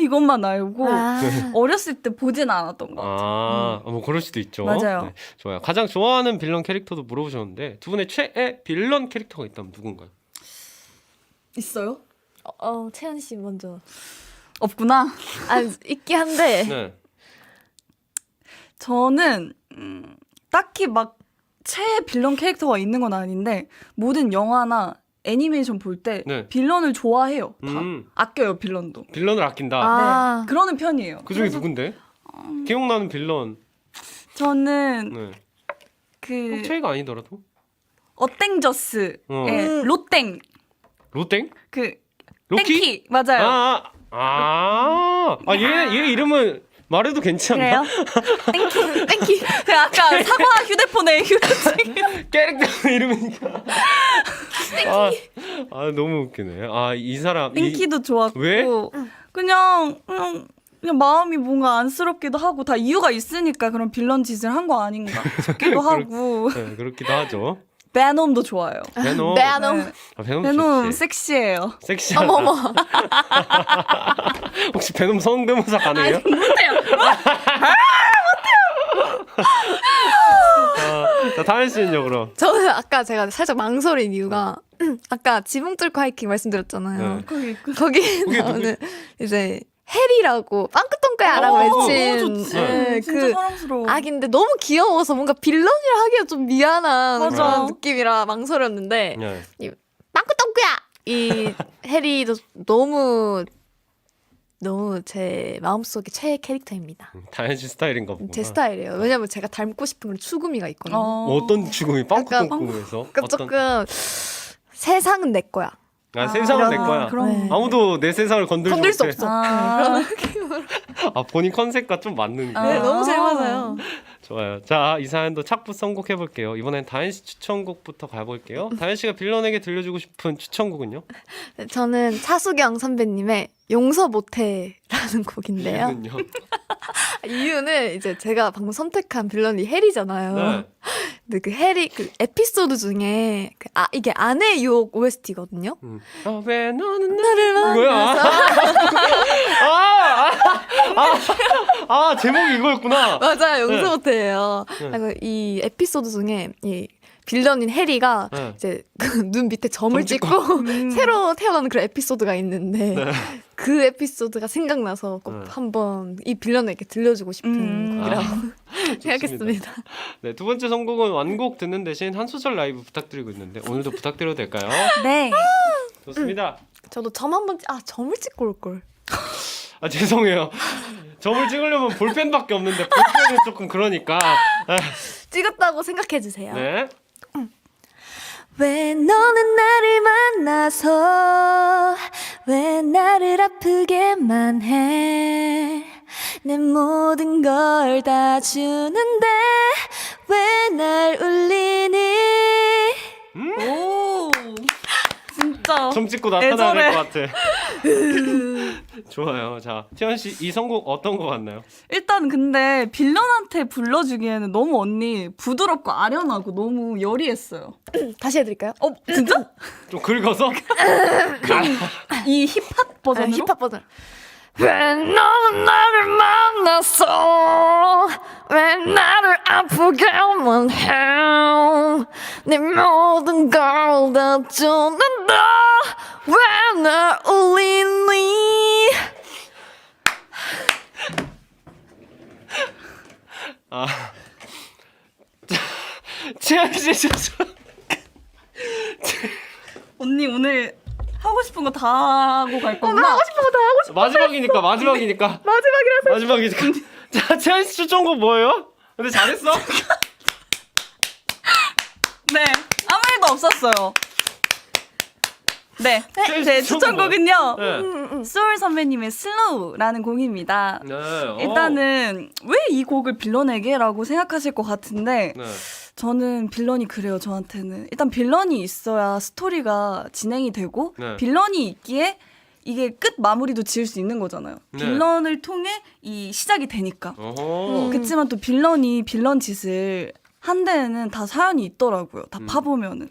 이것만 알고 아, 어렸을 때 보진 않았던 것 같아요. 뭐 그럴 수도 있죠. 맞아요. 네, 좋아요. 가장 좋아하는 빌런 캐릭터도 물어보셨는데 두 분의 최애 빌런 캐릭터가 있다면 누군가요? 있어요? 채연 씨 먼저. 없구나. 아, 있긴 한데. 네. 저는 딱히 막 최애 빌런 캐릭터가 있는 건 아닌데 모든 영화나 애니메이션 볼 때 네. 빌런을 좋아해요. 다 아껴요 빌런도. 빌런을 아낀다. 아, 네, 그러는 편이에요. 그 중에 누군데? 기억나는 빌런. 저는 네. 그 최애가 아니더라도. 어땡저스의 로땡 로땡? 그 로키? 땡키 맞아요. 얘 이름은 말해도 괜찮나? 그래요? 땡키. 그 아까 사과 휴대폰에 캐릭터 이름이니까. 너무 웃기네. 이 사람. 땡키도 좋았고 왜? 그냥 마음이 뭔가 안쓰럽기도 하고 다 이유가 있으니까 그런 빌런 짓을 한 거 아닌가 싶기도 하고 네, 그렇기도 하죠. 베놈도 좋아요. 베놈. 베놈. 네. 베놈 베놈 좋지. 섹시해요. 섹시하다. 어머머. 혹시 베놈 성대모사 가능해요? 자, 다현 씨는요, 그럼? 저는 아까 제가 살짝 망설인 이유가 아까 지붕 뚫고 하이킹 말씀드렸잖아요. 네. 거기 그게 나오는 이제 해리라고 빵긋똥까야라고 외친 좋지. 네, 진짜 그 사랑스러워. 악인데 너무 귀여워서 뭔가 빌런이라 하기가 좀 미안한 맞아. 그런 느낌이라 망설였는데 네. 빵긋똥까야 이 해리도 너무 제 마음속에 최애 캐릭터입니다. 다현 씨 스타일인가 보구나. 제 스타일이에요. 왜냐면 제가 닮고 싶은 그런 추구미가 있거든요. 어떤 죽음이 빵꾸빵꾸에서? 그러니까 조금 세상은 내 거야. 세상은 내 거야. 네. 아무도 내 세상을 건들 수 못해. 없어. 본인 컨셉과 좀 맞는. 네, 너무 잘 맞아요. 좋아요. 자, 이 사연도 착붙 선곡해 볼게요. 이번엔 다현 씨 추천곡부터 가볼게요. 다현 씨가 빌런에게 들려주고 싶은 추천곡은요? 저는 차수경 선배님의 용서 못해라는 곡인데요. 이유는요? 이유는 이제 제가 방금 선택한 빌런이 해리잖아요. 네. 근데 그 해리 그 에피소드 중에 이게 아내 유혹 OST거든요. 왜 너는 나를 이거야? 만나서 제목이 이거였구나. 맞아요. 용서 네. 못해요. 네. 그리고 이 에피소드 중에 이 빌런인 해리가 네. 이제 그 눈 밑에 점을 점 찍고. 찍고 새로 태어나는 그런 에피소드가 있는데 네. 그 에피소드가 생각나서 꼭 네. 한번 이 빌런에게 들려주고 싶은 곡이라고 생각했습니다. 네, 두 번째 선곡은 완곡 듣는 대신 한 소절 라이브 부탁드리고 있는데 오늘도 부탁드려도 될까요? 네. 좋습니다. 저도 점 한번 점을 찍고 올 걸. 아 죄송해요. 점을 찍으려면 볼펜밖에 없는데 볼펜은 조금 그러니까. 찍었다고 생각해 주세요. 네. 왜 너는 나를 만나서 왜 나를 아프게만 해 내 모든 걸 다 주는데 왜 날 울리니 오. 진짜. 점 찍고 나타나야 될 애절해. 것 같아. 좋아요. 자, 태연 씨 이 선곡 어떤 거 같나요? 일단 근데 빌런한테 불러주기에는 너무 언니 부드럽고 아련하고 너무 여리했어요. 다시 해드릴까요? 진짜? 좀 긁어서? 이 힙합 버전으로? 힙합 버전. 왜 너는 나를 만났어 왜 나를 아프게만 해내 모든 걸 다 주는데 왜 날 울리니 아. 태연 씨 진짜. 언니 오늘 하고 싶은 거 다 하고 갈 거구나. 하고 싶은 거 다 하고 싶어 마지막이니까. 마지막이라서 마지막이니까. 자, 태연 씨 추천곡 뭐예요? 근데 잘했어? 네, 아무 일도 없었어요. 네, 제 추천곡은요. 네. 소울 선배님의 슬로우라는 곡입니다. 네. 일단은 왜 이 곡을 빌런에게라고 생각하실 것 같은데 네. 저는 빌런이 그래요. 저한테는 일단 빌런이 있어야 스토리가 진행이 되고 네. 빌런이 있기에 이게 끝 마무리도 지을 수 있는 거잖아요. 네. 빌런을 통해 이 시작이 되니까. 어허. 그렇지만 또 빌런이 빌런 짓을 한 데에는 다 사연이 있더라고요. 다 파보면은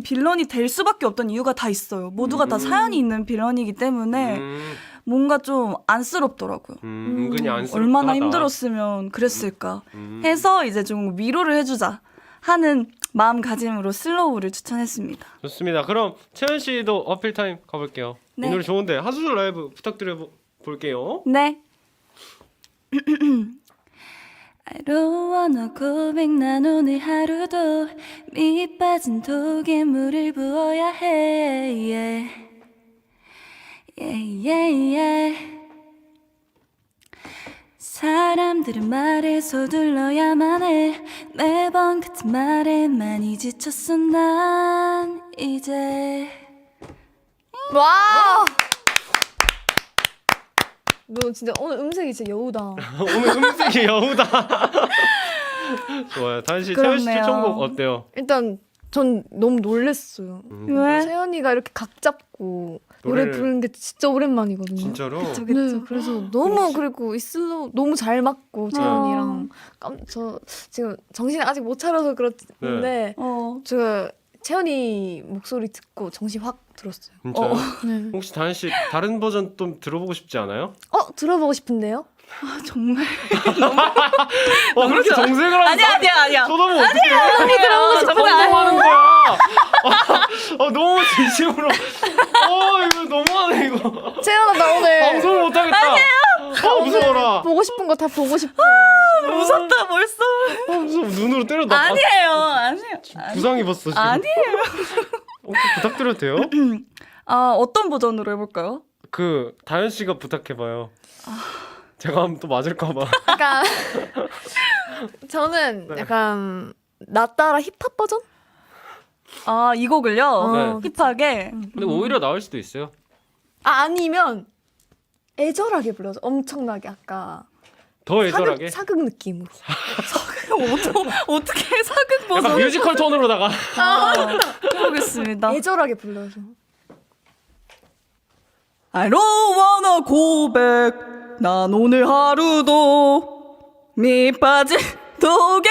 빌런이 될 수밖에 없던 이유가 다 있어요. 모두가 다 사연이 있는 빌런이기 때문에 뭔가 좀 안쓰럽더라고요. 은근히 안쓰럽다. 얼마나 힘들었으면 그랬을까 해서 이제 좀 위로를 해주자 하는 마음가짐으로 슬로우를 추천했습니다. 좋습니다. 그럼 채연 씨도 어필 타임 가볼게요. 네. 이 노래 좋은데 한 소절 라이브 부탁드려 볼게요. 네. I don't wanna 고백 난 오늘 하루도 밑 빠진 독에 물을 부어야 해 yeah. Yeah, yeah, yeah. 사람들은 말에 서둘러야만 해 매번 같은 말에 많이 지쳤어 난 이제 와. 너 진짜 오늘 음색이 진짜 여우다. 오늘 음색이 여우다. 좋아요. 다현 씨, 채연 씨 그렇네요. 추천곡 어때요? 일단 전 너무 놀랬어요. 왜? 채연이가 이렇게 각 잡고 노래 노래를- 부르는 게 진짜 오랜만이거든요. 진짜로? 네, 그래서 너무 그리고 이 슬로우 너무 잘 맞고 채연이랑 저 지금 정신 아직 못 차려서 그렇는데 제가 채연이 목소리 듣고 정신 확 들었어요. 진짜요? 네. 혹시 다현 씨 다른 버전 좀 들어보고 싶지 않아요? 들어보고 싶은데요? 정말 그렇게 정색을 하지 아니야 쳐다보면 어떡해요? 언니 들어보고 싶은 거 방송하는 거야. 너무 진심으로. 이거 너무하네 이거. 채연아 나 오늘 방송을 못하겠다. 무서워라. 보고 싶은 거 다 보고 싶어. 무섭다 벌써. 무서워. 눈으로 때려다. 아니에요. 부상 입었어 지금. 아니에요. 혹시 부탁드려도 돼요? 어떤 버전으로 해볼까요? 그 다현 씨가 부탁해봐요. 제가 하면 또 맞을까봐. 약간 저는 네. 약간 나 따라 힙합 버전? 이 곡을요. 네. 힙하게. 근데 오히려 나을 수도 있어요. 아니면 애절하게 불러서 엄청나게 아까 더 애절하게. 사극 느낌으로. 어떻게 사극 약간 버전 뮤지컬 톤으로다가. 해보겠습니다. 애절하게 불러서. I don't wanna 고백 난 오늘 하루도 밑 빠진 독에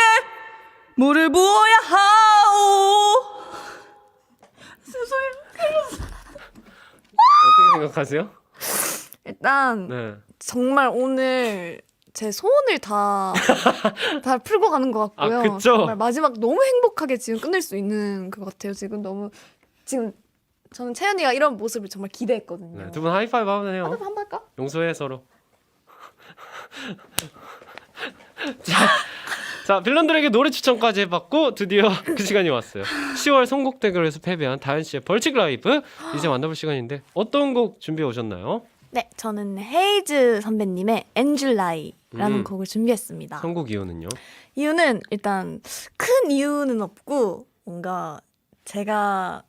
물을 부어야 하오. 어떻게 생각하세요? 일단 네. 정말 오늘 제 소원을 다 풀고 가는 것 같고요. 아, 그쵸? 정말 마지막 너무 행복하게 지금 끝낼 수 있는 것 같아요. 지금 저는 채연이가 이런 모습을 정말 기대했거든요. 네, 두 분 하이파이브 하면 해요. 한번 할까? 용서해 서로. 자, 빌런들에게 노래 추천까지 해봤고 드디어 그 시간이 왔어요. 10월 선곡 대결에서 패배한 다현 씨의 벌칙 라이브 이제 만나볼 시간인데 어떤 곡 준비해 오셨나요? 네, 저는 헤이즈 선배님의 엔줄라이라는 곡을 준비했습니다. 선곡 이유는요? 이유는 일단 큰 이유는 없고 뭔가 제가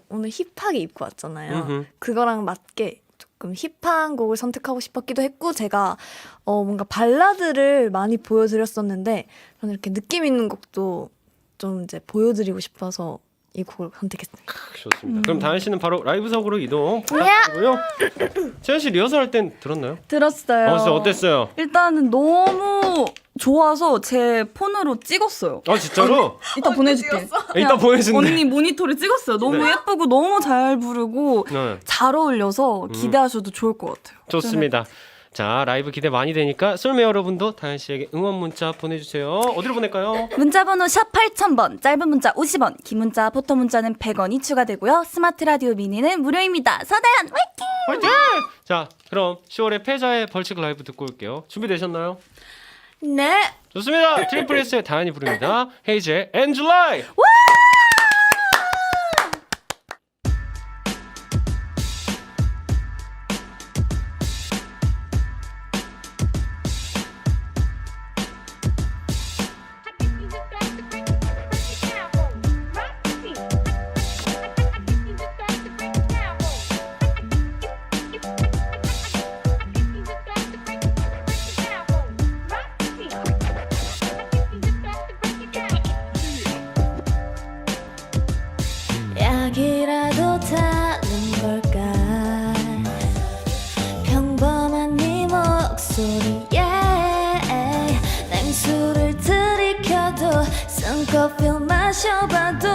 오늘 힙하게 입고 왔잖아요. 음흠. 그거랑 맞게 조금 힙한 곡을 선택하고 싶었기도 했고 제가 뭔가 발라드를 많이 보여드렸었는데 저는 이렇게 느낌 있는 곡도 좀 이제 보여드리고 싶어서 이 곡을 선택했습니다. 좋습니다. 그럼 다현 씨는 바로 라이브석으로 이동 부탁드리고요. 채연 씨 리허설 할 땐 들었나요? 들었어요. 진짜 어땠어요? 일단은 너무 좋아서 제 폰으로 찍었어요. 아 진짜로? 이따 보내줄게. 이따 보내준대. 언니 모니터를 찍었어요. 너무 네. 예쁘고 너무 잘 부르고 네, 잘 어울려서 기대하셔도 좋을 것 같아요. 좋습니다. 자, 라이브 기대 많이 되니까 솔메 여러분도 다현 씨에게 응원 문자 보내주세요. 어디로 보낼까요? 문자번호 샵 8000번, 짧은 문자 50원, 긴 문자, 포토 문자는 100원이 추가되고요. 스마트 라디오 미니는 무료입니다. 서다현 화이팅! 화이팅! 자, 그럼 10월의 패자의 벌칙 라이브 듣고 올게요. 준비되셨나요? 네. 좋습니다. 트리플 S의 다현이 부릅니다. 헤이즈의 엔줄라이. 약이라도 타는 걸까 평범한 네 목소리에 냉수를 들이켜도 쓴커피 마셔봐도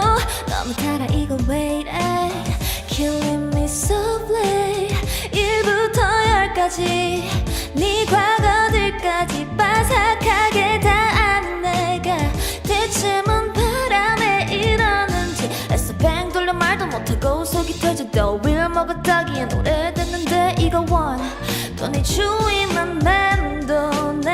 너무 달아 이거 왜 이래 Killing me softly 1부터 10까지 네 과거들까지 바삭하게 다 아는 내가 대체 뭔 바람에 이러는지 애써 뱅 돌려 말도 못하고 속이 터져도 위를 먹었다기엔 오래됐는데 이거 원 또 내 주위만 맴도네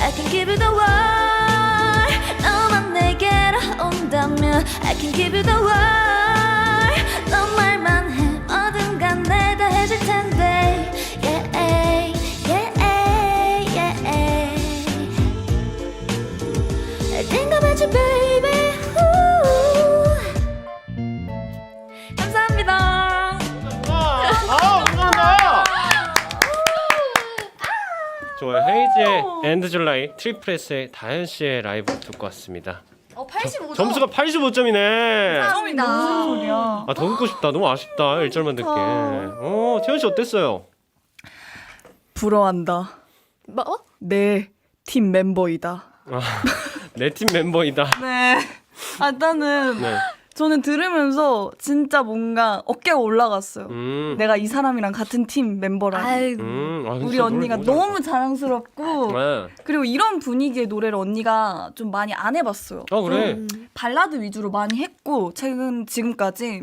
I can give you the world 너만 내게로 온다면 I can give you the world 너 말만 해 뭐든 간에 다 해줄 텐데 yeah, yeah, yeah. I think about you baby 감사합니다. 감사합니다. 좋아요. 헤이즈의 엔드줄라이, 트리플 S의 다현 씨의 라이브 듣고 왔습니다. 85점. 점수가 85점이네. 감사합니다. 무슨 소리야? 아, 더 듣고 싶다. 너무 아쉽다. 1절만 듣게. 태연 씨 어땠어요? 부러워한다. 뭐? 내 팀 멤버이다. 내 팀 멤버이다. 네. 아, 일단은 네. 저는 들으면서 진짜 뭔가 어깨가 올라갔어요. 내가 이 사람이랑 같은 팀 멤버라. 아이고. 우리 언니가 너무 자랑스럽고 네. 그리고 이런 분위기의 노래를 언니가 좀 많이 안 해봤어요. 그래. 발라드 위주로 많이 했고 지금까지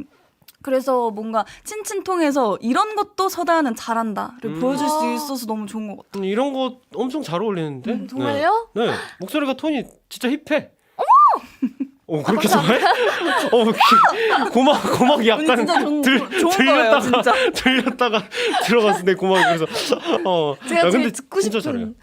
그래서 뭔가 친친통해서 이런 것도 서다현은 잘한다를 보여줄 수 있어서 너무 좋은 것 같아요. 이런 거 엄청 잘 어울리는데? 정말요? 네. 네. 목소리가 톤이 진짜 힙해. 그렇게 좋아해? 고막 약간 언니 진짜 좋은 거예요, 진짜. 들렸다가 들어갔는데 고막 그래서 제가 야, 제일 근데 듣고 진짜 싶은.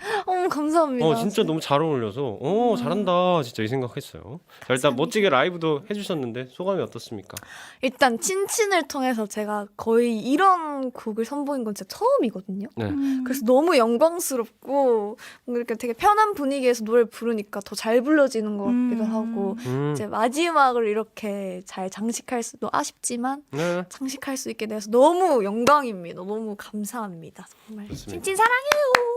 감사합니다. 진짜 너무 잘 어울려서 잘한다 진짜 이 생각했어요. 자, 일단 멋지게 라이브도 해주셨는데 소감이 어떻습니까? 일단 친친을 통해서 제가 거의 이런 곡을 선보인 건 진짜 처음이거든요. 네. 그래서 너무 영광스럽고 뭔가 이렇게 되게 편한 분위기에서 노래를 부르니까 더 잘 불러지는 것 같기도 하고 이제 마지막을 이렇게 잘 장식할 수도 아쉽지만 네. 장식할 수 있게 돼서 너무 영광입니다. 너무 감사합니다. 정말 좋습니다. 친친 사랑해요.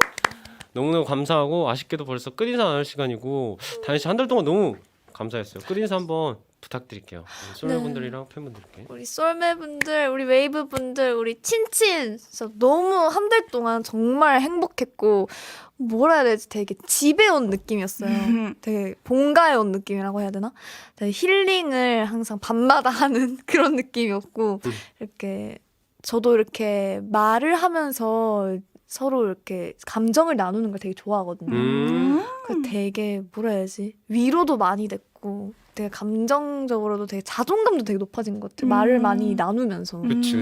너무너무 감사하고 아쉽게도 벌써 끝인사 나눌 시간이고 다현 씨 한 달 동안 너무 감사했어요. 끝인사 한번 부탁드릴게요. 솔로분들이랑 팬분들께. 우리 썰매분들, 우리 웨이브분들, 우리 친친 진짜 너무 한 달 동안 정말 행복했고 뭐라 해야 되지? 되게 집에 온 느낌이었어요. 되게 본가에 온 느낌이라고 해야 되나? 되게 힐링을 항상 밤마다 하는 그런 느낌이었고 이렇게 저도 이렇게 말을 하면서 서로 이렇게 감정을 나누는 걸 되게 좋아하거든요. 그 되게 뭐라 해야지? 위로도 많이 됐고 되게 감정적으로도 되게 자존감도 되게 높아진 것 같아요. 말을 많이 나누면서. 그치.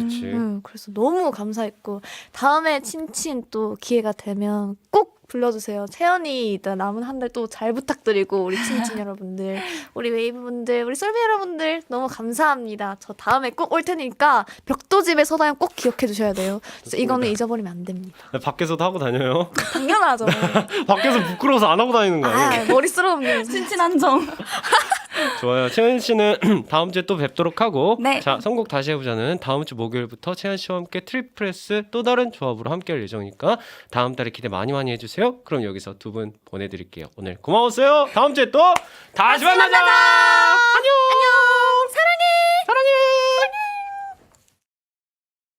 그래서 너무 감사했고 다음에 친친 또 기회가 되면 꼭 불러주세요. 채연이 일단 남은 한 달 또 잘 부탁드리고 우리 친친 여러분들, 우리 웨이브분들, 우리 썰비 여러분들 너무 감사합니다. 저 다음에 꼭 올 테니까 벽도집에 서다연 꼭 기억해 주셔야 돼요. 진짜 이거는 잊어버리면 안 됩니다. 밖에서도 하고 다녀요. 당연하죠. 밖에서 부끄러워서 안 하고 다니는 거 아니에요? 아, 머리 쓰러움면서. 친친 한정. 좋아요. 채연 씨는 다음 주에 또 뵙도록 하고 네. 자, 선곡 다시 해보자는 다음 주 목요일부터 채연 씨와 함께 트리플스 또 다른 조합으로 함께 할 예정이니까 다음 달에 기대 많이 해주세요. 그럼 여기서 두 분 보내드릴게요. 오늘 고마웠어요. 다음 주에 또 다시 만나자.